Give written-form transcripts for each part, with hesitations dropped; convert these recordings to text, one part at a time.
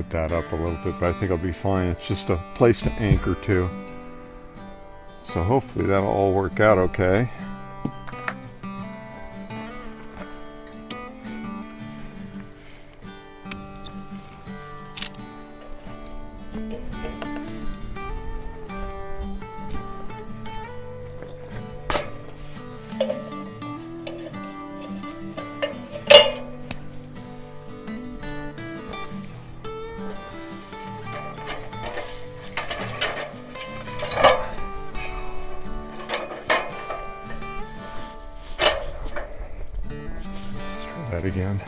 put that up a little bit, but I think I'll be fine. It's just a place to anchor to. So hopefully that'll all work out okay. That again.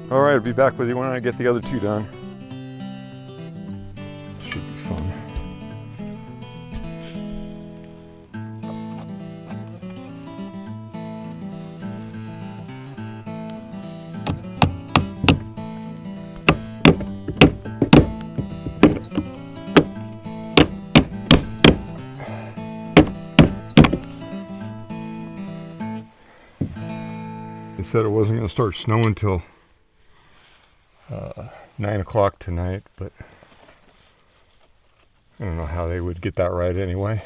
All right, I'll be back with you when I get the other two done. Should be fun. said it wasn't going to start snowing till 9 o'clock tonight, but I don't know how they would get that right anyway.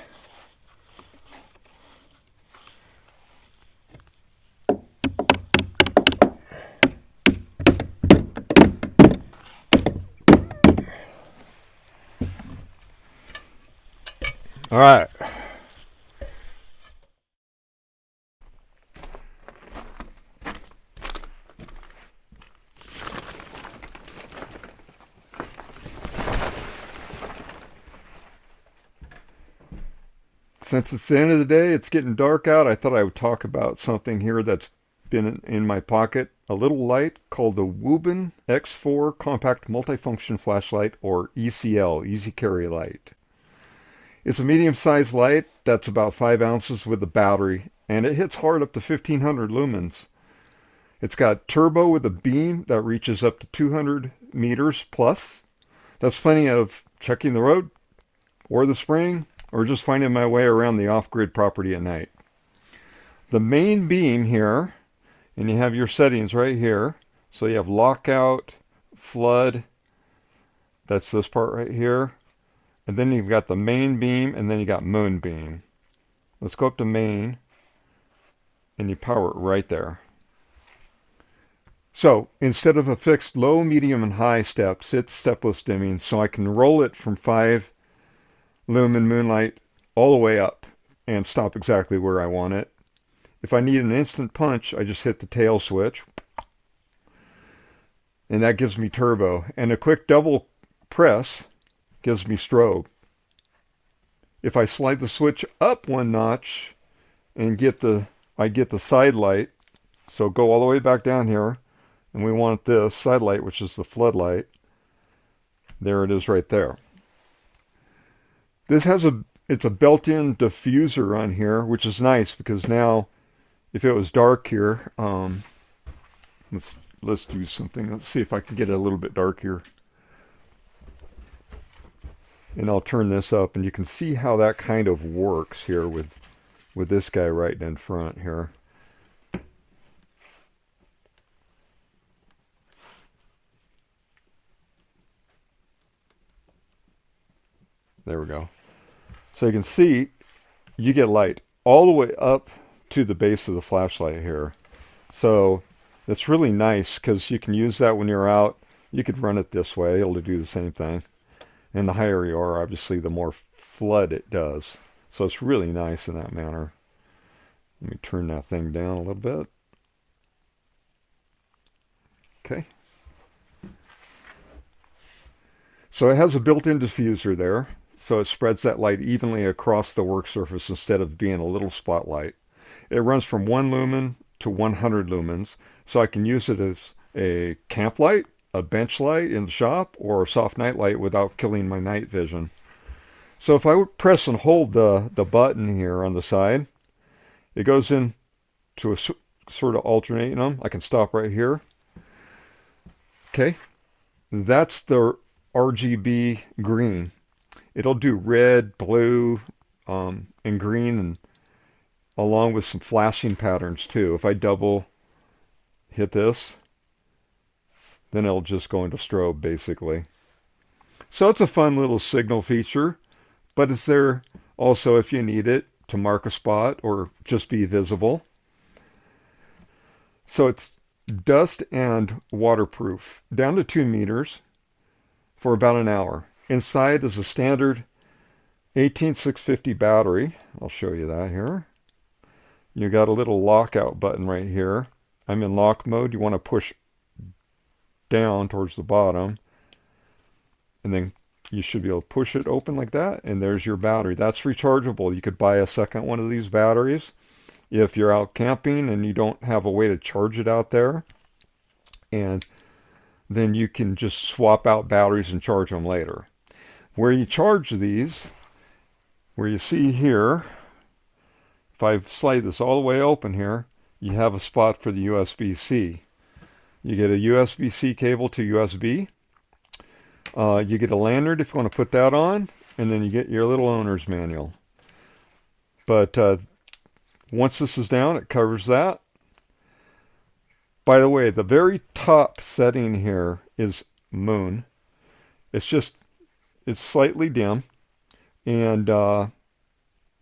All right. Since it's the end of the day, it's getting dark out, I thought I would talk about something here that's been in my pocket. A little light called the WUBEN X4 Compact Multifunction Flashlight, or ECL, Easy Carry Light. It's a medium-sized light that's about 5 ounces with a battery, and it hits hard up to 1500 lumens. It's got turbo with a beam that reaches up to 200 meters plus. That's plenty of checking the road, or the spring, or just finding my way around the off-grid property at night. The main beam here, and you have your settings right here. So you have lockout, flood, that's this part right here. And then you've got the main beam, and then you got moonbeam. Let's go up to main, and you power it right there. So instead of a fixed low, medium, and high steps, it's stepless dimming, so I can roll it from 5 lumen moonlight all the way up and stop exactly where I want it. If I need an instant punch, I just hit the tail switch, and that gives me turbo. And a quick double press gives me strobe. If I slide the switch up one notch and I get the side light, so go all the way back down here, and we want this side light, which is the floodlight. There it is right there. This has it's a built-in diffuser on here, which is nice because now if it was dark here, let's do something. Let's see if I can get it a little bit dark here. And I'll turn this up, and you can see how that kind of works here with this guy right in front here. There we go. So you can see you get light all the way up to the base of the flashlight here. So it's really nice because you can use that when you're out. You could run it this way, it'll do the same thing. And the higher you are, obviously, the more flood it does. So it's really nice in that manner. Let me turn that thing down a little bit. Okay. So it has a built-in diffuser there. So it spreads that light evenly across the work surface instead of being a little spotlight. It runs from 1 lumen to 100 lumens. So I can use it as a camp light, a bench light in the shop, or a soft night light without killing my night vision. So if I would press and hold the button here on the side, it goes in to a sort of alternating them. I can stop right here. Okay, that's the RGB green. It'll do red, blue, and green, and along with some flashing patterns too. If I double hit this, then it'll just go into strobe basically. So it's a fun little signal feature, but it's there also if you need it to mark a spot or just be visible. So it's dust and waterproof, down to 2 meters for about an hour. Inside is a standard 18650 battery. I'll show you that here. You got a little lockout button right here. I'm in lock mode. You want to push down towards the bottom, and then you should be able to push it open like that, and there's your battery. That's rechargeable. You could buy a second one of these batteries if you're out camping and you don't have a way to charge it out there, and then you can just swap out batteries and charge them later. Where you charge these, where you see here, if I slide this all the way open here, you have a spot for the USB-C. You get a USB-C cable to USB. You get a lanyard if you want to put that on, and then you get your little owner's manual. But once this is down, it covers that. By the way, the very top setting here is moon. It's slightly dim, and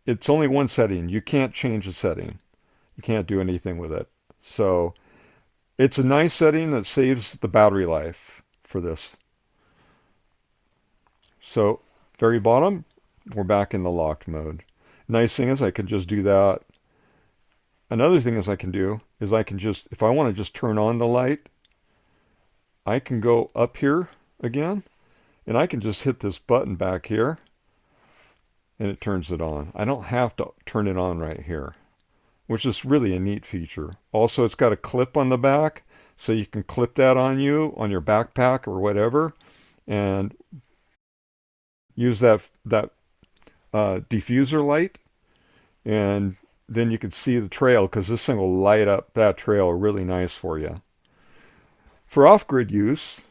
it's only one setting. You can't change the setting. You can't do anything with it. So it's a nice setting that saves the battery life for this. So very bottom, we're back in the locked mode. Nice thing is I can just do that. Another thing is I can do is I can just, if I want to just turn on the light, I can go up here again, and I can just hit this button back here, and it turns it on. I don't have to turn it on right here, which is really a neat feature. Also, it's got a clip on the back, so you can clip that on you, on your backpack or whatever, and use that diffuser light, and then you can see the trail, because this thing will light up that trail really nice for you. For off-grid use,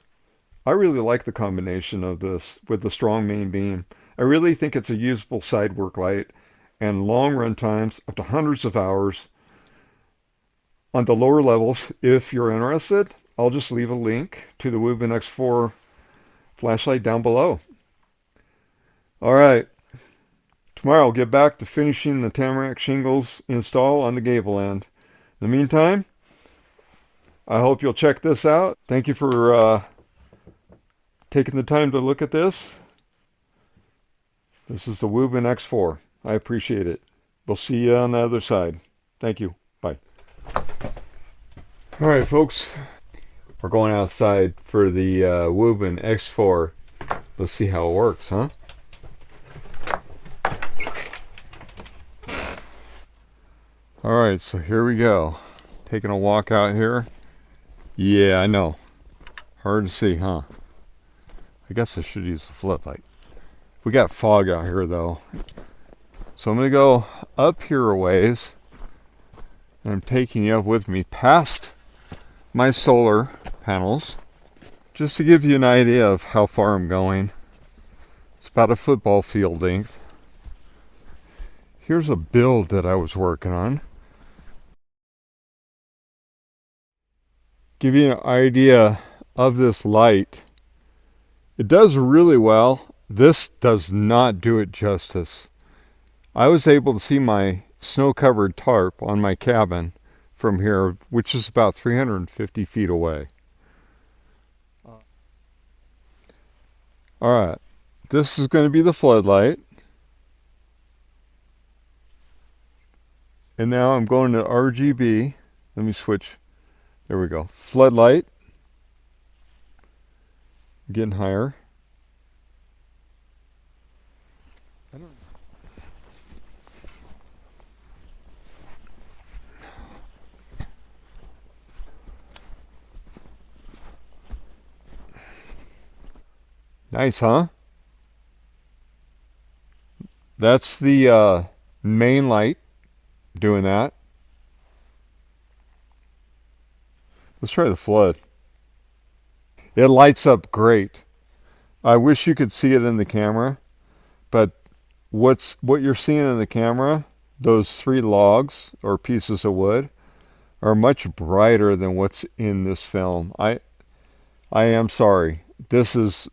I really like the combination of this with the strong main beam. I really think it's a usable side work light, and long run times up to hundreds of hours. On the lower levels, if you're interested, I'll just leave a link to the WUBEN X4 flashlight down below. All right. Tomorrow I'll get back to finishing the Tamarack shingles install on the gable end. In the meantime, I hope you'll check this out. Thank you for taking the time to look at this. This is the WUBEN X4. I appreciate it. We'll see you on the other side. Thank you. Bye. All right, folks. We're going outside for the WUBEN X4. Let's see how it works, huh? Alright, so here we go. Taking a walk out here. Yeah, I know. Hard to see, huh? I guess I should use the floodlight. We got fog out here, though. So I'm going to go up here a ways. And I'm taking you up with me past my solar panels. Just to give you an idea of how far I'm going. It's about a football field length. Here's a build that I was working on. Give you an idea of this light. It does really well. This does not do it justice. I was able to see my snow-covered tarp on my cabin from here, which is about 350 feet away. Alright, this is going to be the floodlight. And now I'm going to RGB. Let me switch. There we go. Floodlight. Getting higher. Nice, huh? That's the main light doing that. Let's try the flood. It lights up great. I wish you could see it in the camera, but what you're seeing in the camera, those 3 logs or pieces of wood, are much brighter than what's in this film. I am sorry. This is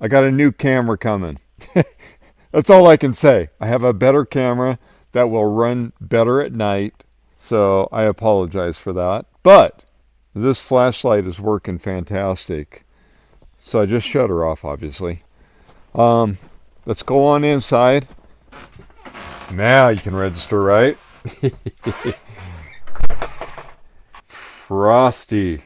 I got a new camera coming. That's all I can say. I have a better camera that will run better at night, so I apologize for that. But this flashlight is working fantastic. So I just shut her off, obviously. Let's go on inside. Now you can register, right? Frosty.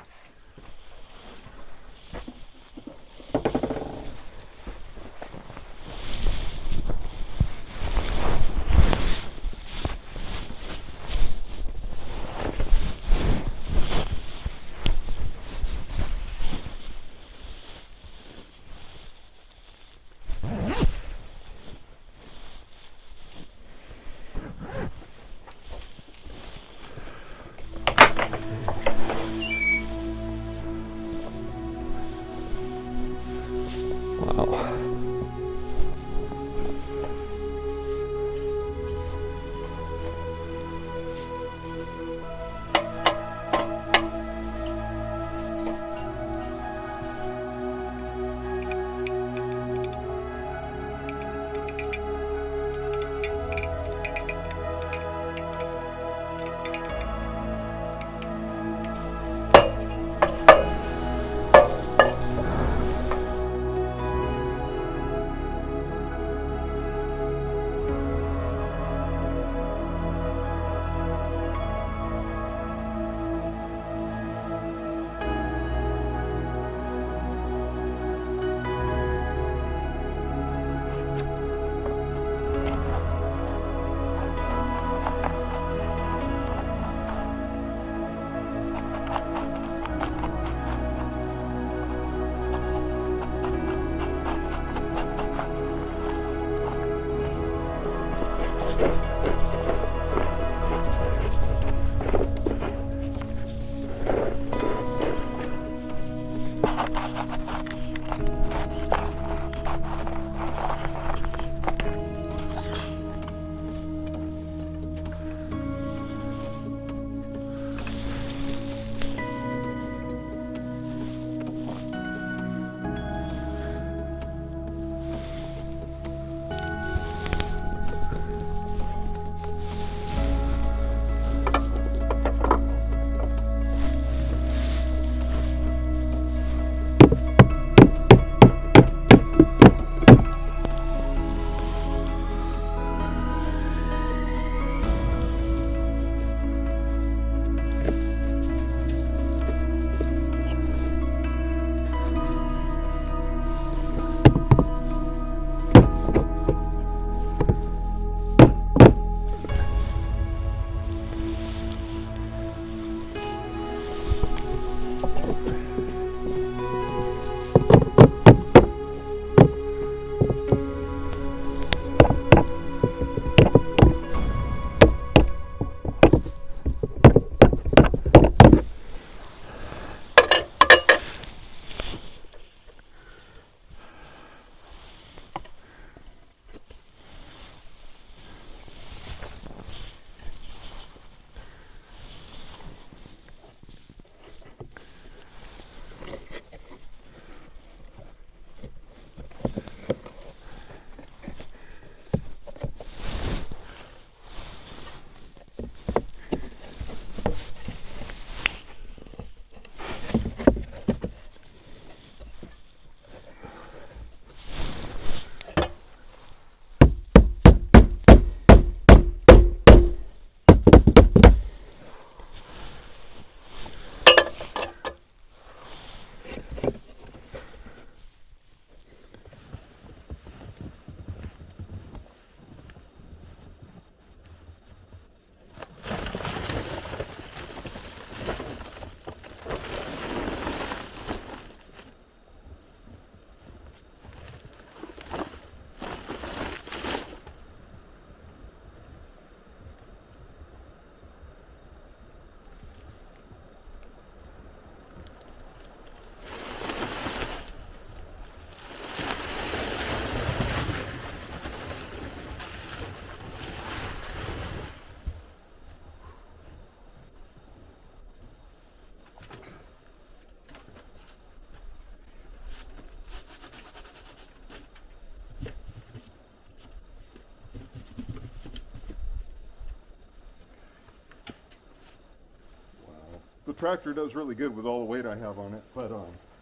tractor does really good with all the weight I have on it, but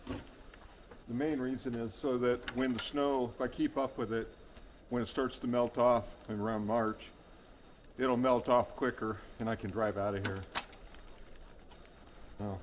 the main reason is so that when the snow, if I keep up with it, when it starts to melt off around March, it'll melt off quicker and I can drive out of here. Oh.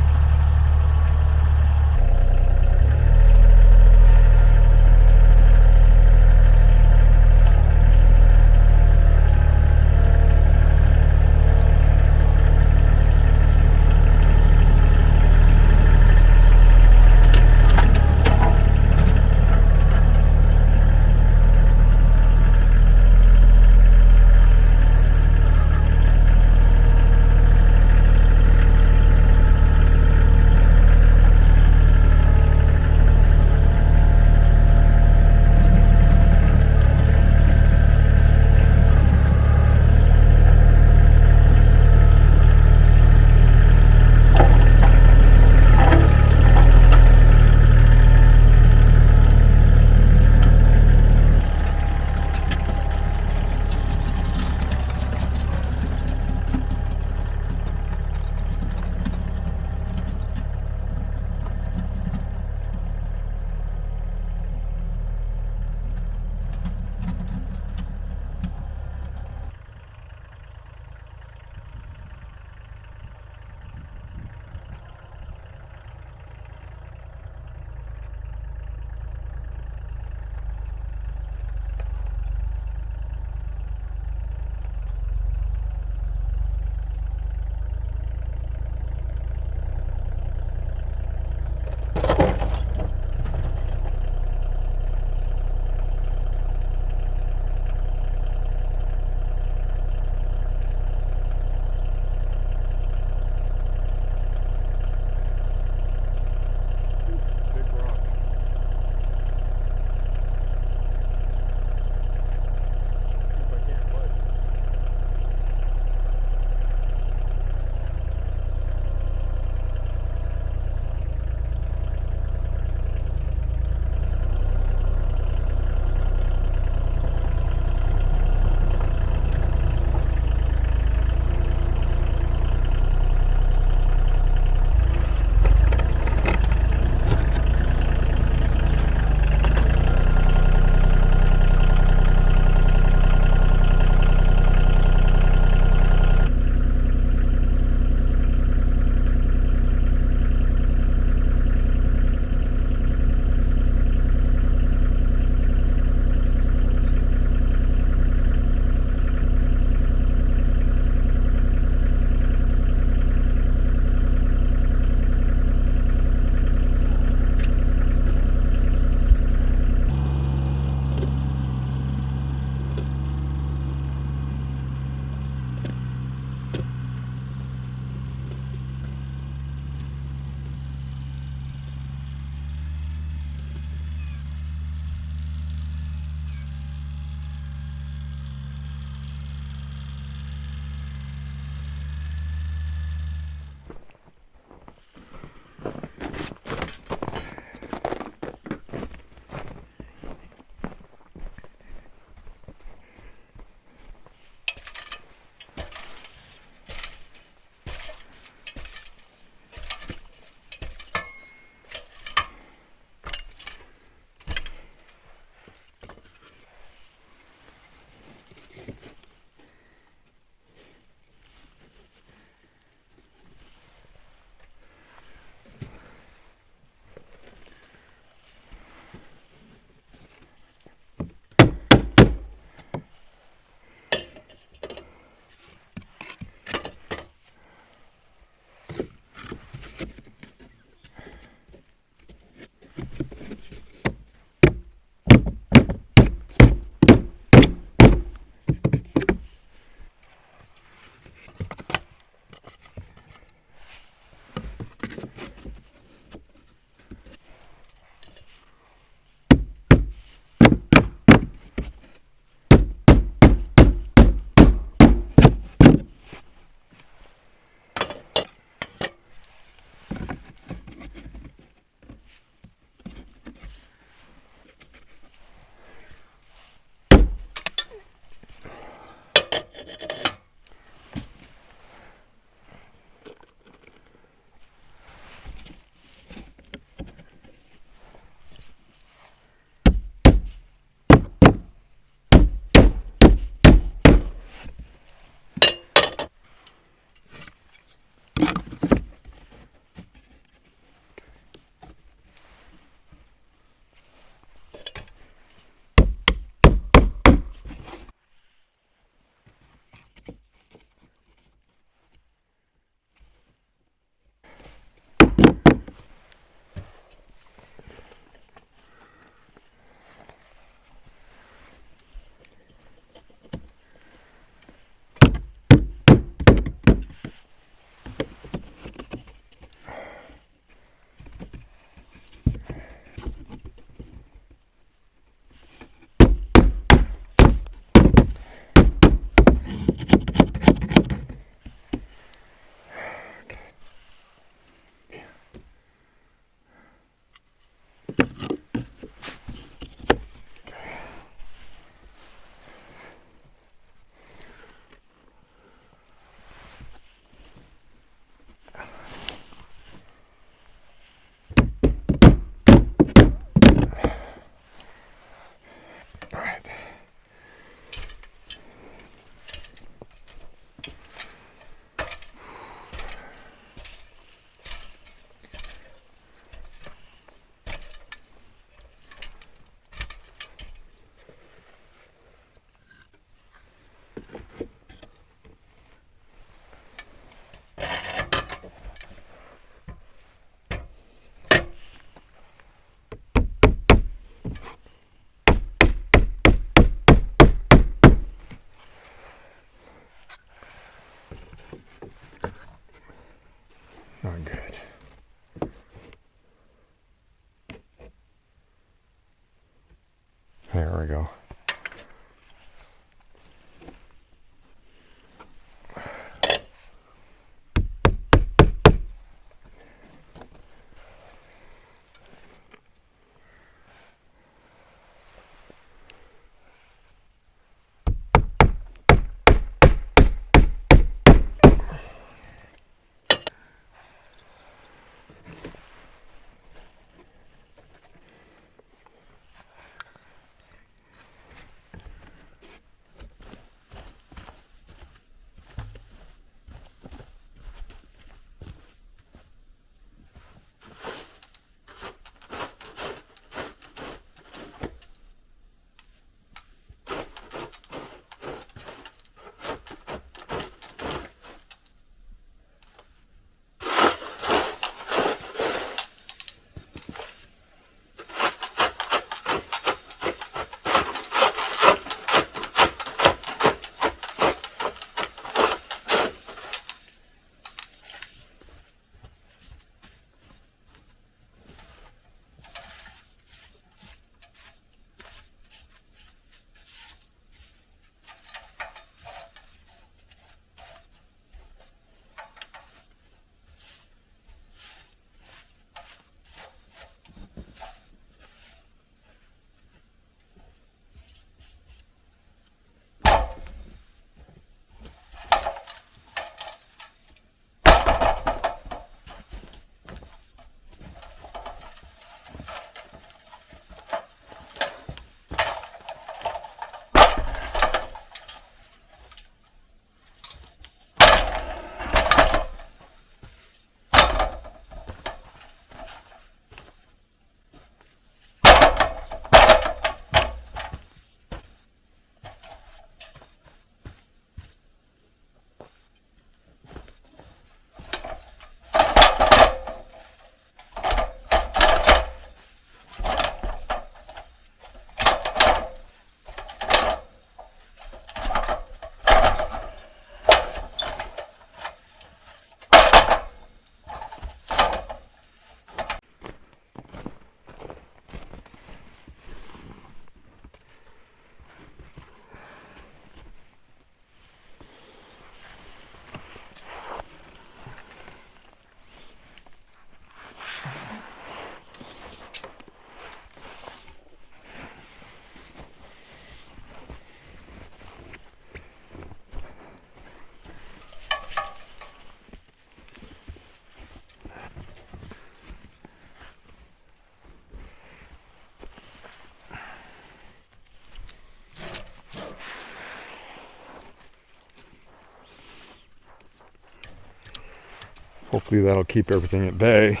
Hopefully that'll keep everything at bay.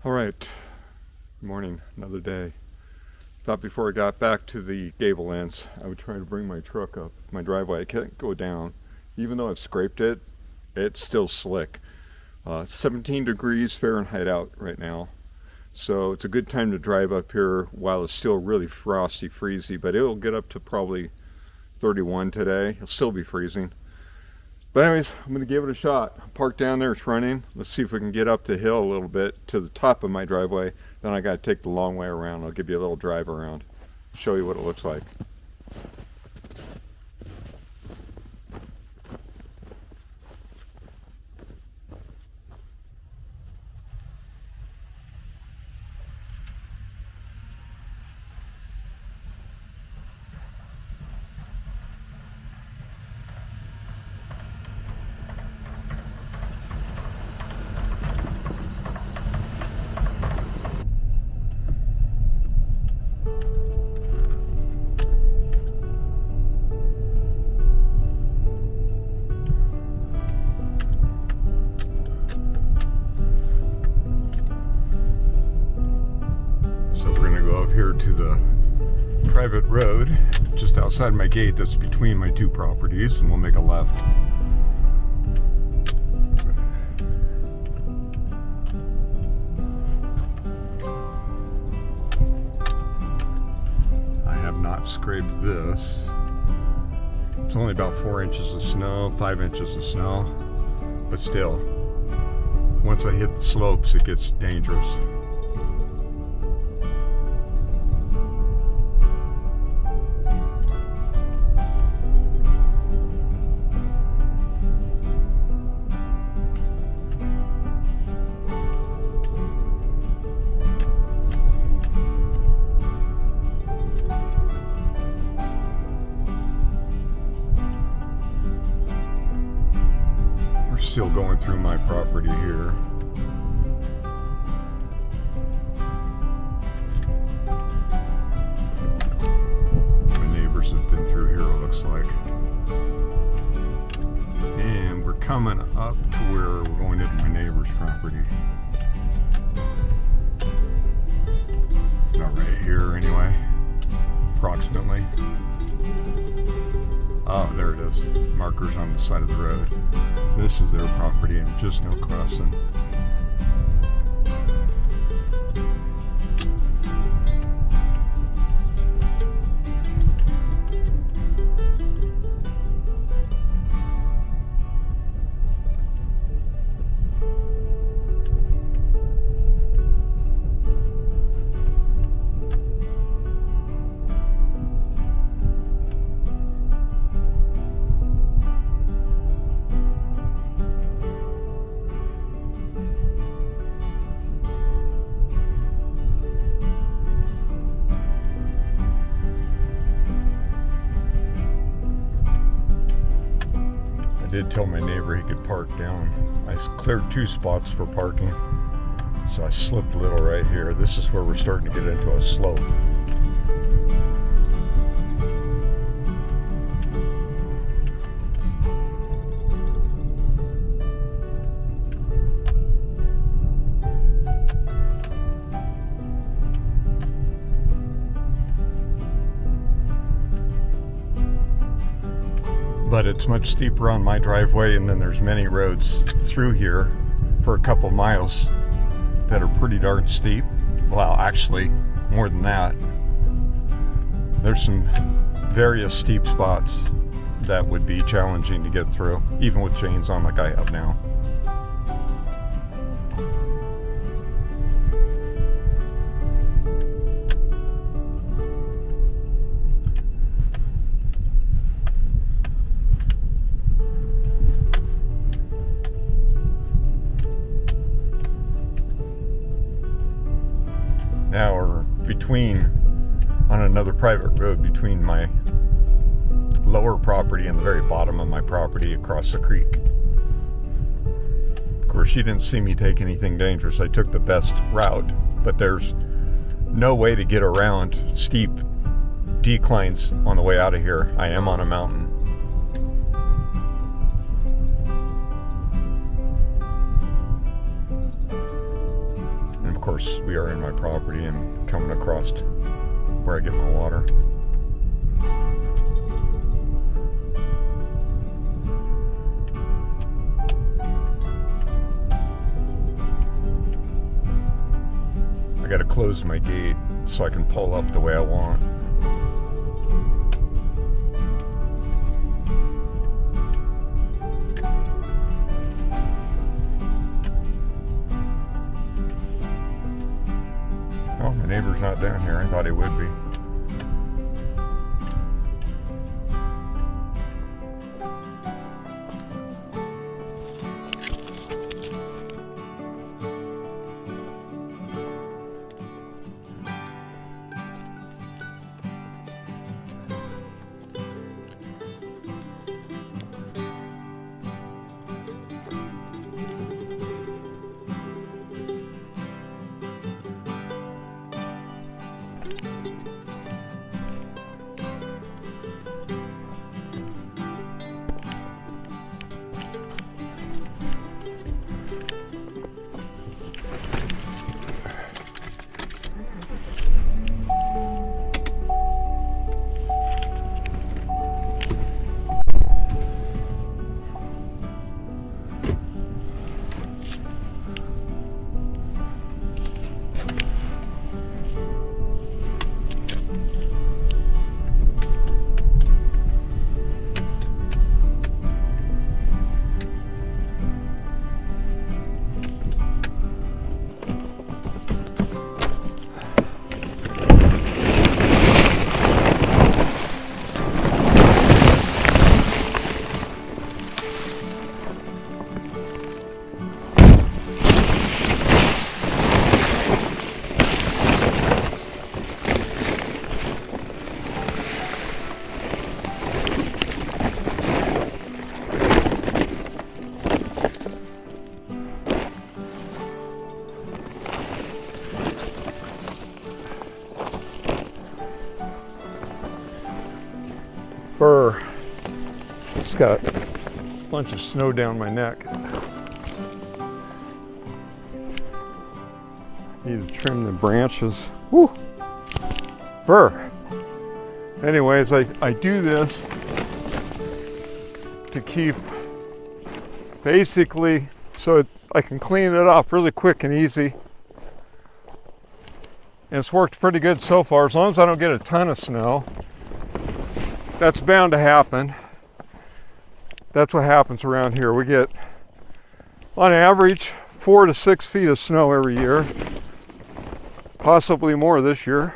All right, good morning, another day. Thought before I got back to the gable ends, I would try to bring my truck up my driveway. I can't go down. Even though I've scraped it, it's still slick. 17 degrees Fahrenheit out right now. So it's a good time to drive up here while it's still really frosty, freezy, but it'll get up to probably 31 today. It'll still be freezing. But anyways, I'm going to give it a shot. Park down there, it's running. Let's see if we can get up the hill a little bit to the top of my driveway. Then I got to take the long way around. I'll give you a little drive around. Show you what it looks like. Here to the private road just outside my gate that's between my two properties, and we'll make a left. I have not scraped this. It's only about 4 inches of snow, 5 inches of snow, but still, once I hit the slopes it gets dangerous. Still going through my property here. My neighbors have been through here, it looks like. And we're coming up to where we're going into my neighbor's property. About right here anyway, approximately. Oh, there it is. Markers on the side of the road. This is their property and just no crossing. I did tell my neighbor he could park down. I cleared 2 spots for parking, so I slipped a little right here. This is where we're starting to get into a slope. But it's much steeper on my driveway, and then there's many roads through here for a couple miles that are pretty darn steep. Well, actually, more than that. There's some various steep spots that would be challenging to get through, even with chains on like I have now. on another private road between my lower property and the very bottom of my property across the creek. Of course, she didn't see me take anything dangerous. I took the best route, but there's no way to get around steep declines on the way out of here. I am on a mountain. And of course, we are in my property and coming across where I get my water. I gotta close my gate so I can pull up the way I want. Oh, my neighbor's not down here. I thought he would be. Burr. Just got a bunch of snow down my neck. Need to trim the branches. Woo! Burr. Anyways, I do this to keep basically so I can clean it off really quick and easy. And it's worked pretty good so far, as long as I don't get a ton of snow. That's bound to happen. That's what happens around here. We get, on average, 4 to 6 feet of snow every year. Possibly more this year.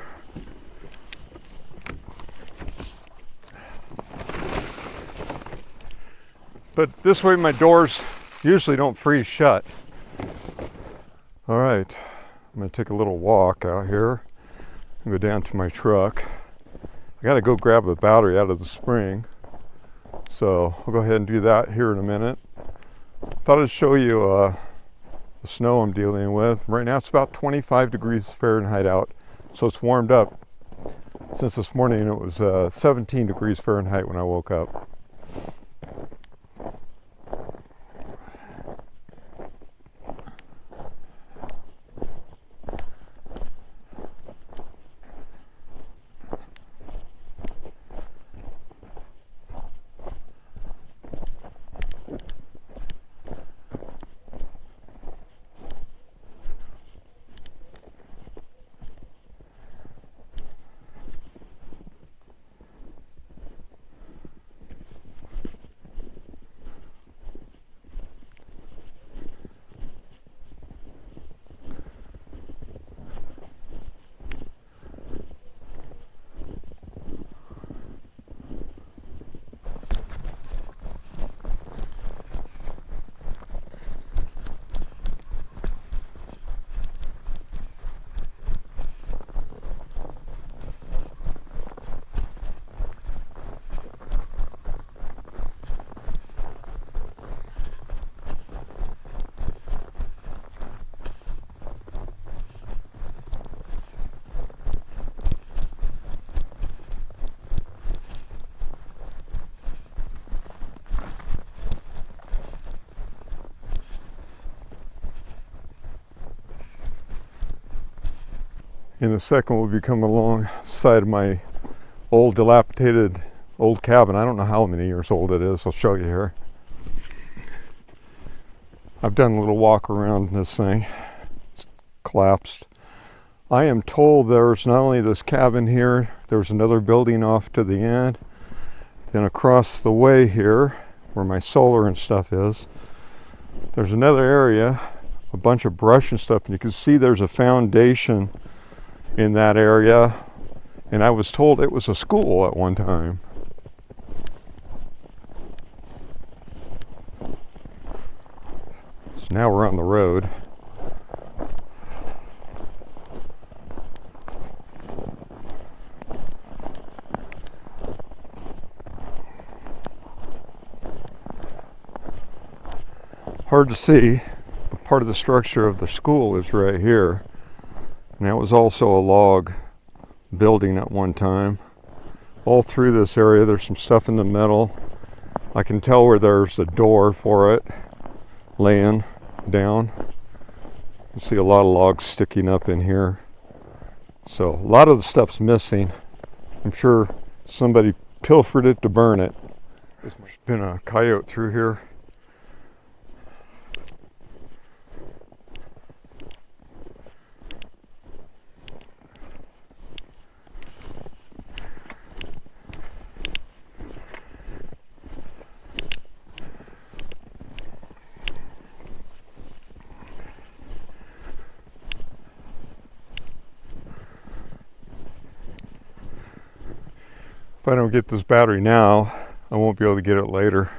But this way my doors usually don't freeze shut. All right, I'm gonna take a little walk out here and go down to my truck. I gotta go grab a battery out of the spring. So I'll go ahead and do that here in a minute. Thought I'd show you the snow I'm dealing with. Right now it's about 25 degrees Fahrenheit out. So it's warmed up. Since this morning it was 17 degrees Fahrenheit when I woke up. And the second will be coming alongside of my old dilapidated old cabin. I don't know how many years old it is. I'll show you here. I've done a little walk around this thing. It's collapsed. I am told there's not only this cabin here, there's another building off to the end. Then across the way here, where my solar and stuff is, there's another area, a bunch of brush and stuff, and you can see there's a foundation in that area. And I was told it was a school at one time. So now we're on the road. Hard to see, but part of the structure of the school is right here. And that was also a log building at one time. All through this area there's some stuff in the middle. I can tell where there's a door for it laying down. You see a lot of logs sticking up in here. So a lot of the stuff's missing. I'm sure somebody pilfered it to burn it. There's been a coyote through here. If I don't get this battery now, I won't be able to get it later.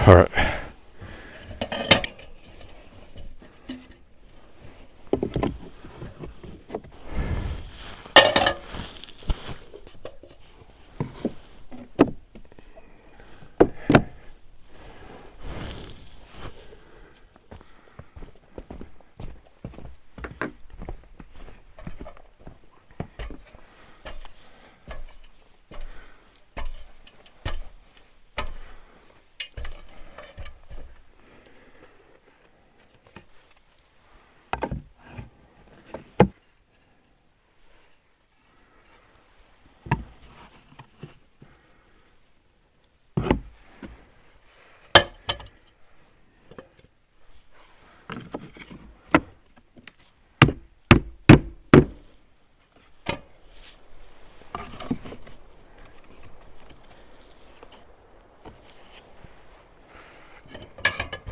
All right.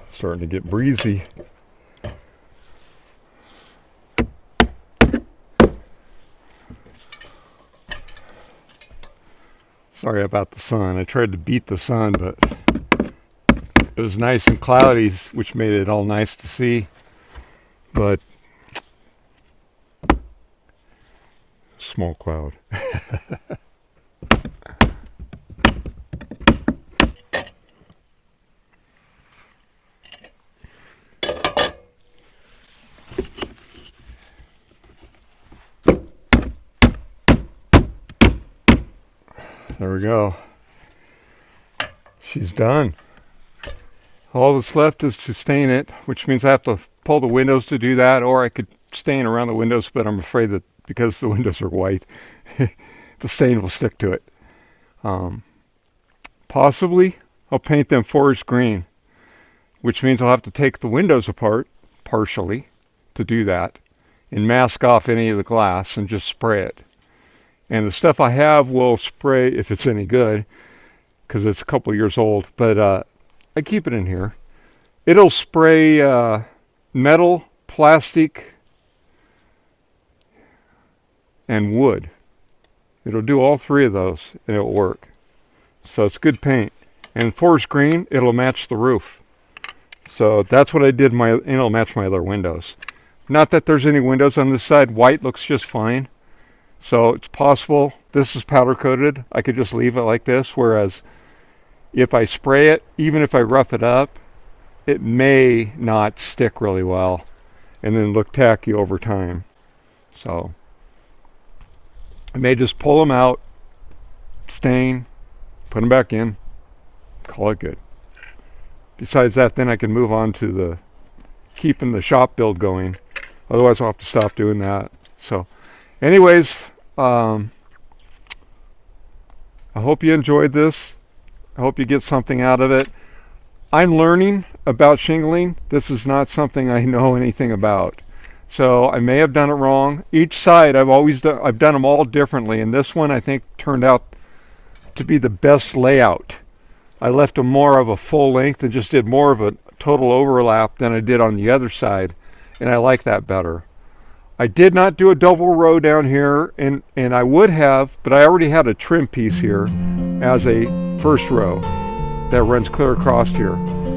Starting to get breezy. Sorry about the sun. I tried to beat the sun, but it was nice and cloudy, which made it all nice to see. But small cloud. There we go. She's done. All that's left is to stain it, which means I have to pull the windows to do that, or I could stain around the windows, but I'm afraid that because the windows are white, the stain will stick to it. Possibly I'll paint them forest green, which means I'll have to take the windows apart partially to do that and mask off any of the glass and just spray it. And the stuff I have will spray, if it's any good, because it's a couple years old, but I keep it in here. It'll spray metal, plastic, and wood. It'll do all three of those and it'll work. So it's good paint. And forest green, it'll match the roof. So that's what I did, and it'll match my other windows. Not that there's any windows on this side. White looks just fine. So it's possible this is powder coated. I could just leave it like this, whereas if I spray it, even if I rough it up, it may not stick really well and then look tacky over time. So I may just pull them out, stain, put them back in, call it good. Besides that, then I can move on to the keeping the shop build going. Otherwise I'll have to stop doing that. So anyways, I hope you enjoyed this. I hope you get something out of it. I'm learning about shingling. This is not something I know anything about. So I may have done it wrong. Each side I've done them all differently, and this one I think turned out to be the best layout. I left them more of a full length and just did more of a total overlap than I did on the other side, and I like that better. I did not do a double row down here, and I would have, but I already had a trim piece here as a first row that runs clear across here.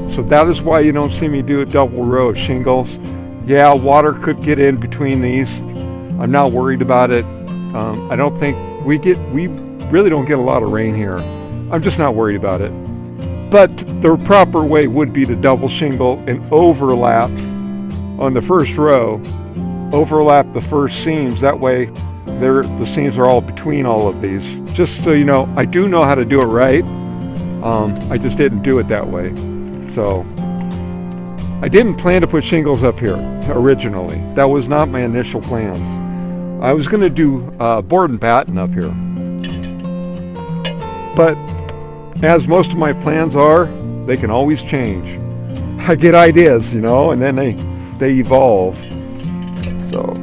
So that is why you don't see me do a double row of shingles. Yeah, water could get in between these. I'm not worried about it. I don't think we really don't get a lot of rain here. I'm just not worried about it. But the proper way would be to double shingle and overlap on the first row. Overlap the first seams. That way the seams are all between all of these. Just so you know, I do know how to do it right. I just didn't do it that way. So I didn't plan to put shingles up here originally. That was not my initial plans. I was going to do board and batten up here. But as most of my plans are, they can always change. I get ideas, you know, and then they evolve. So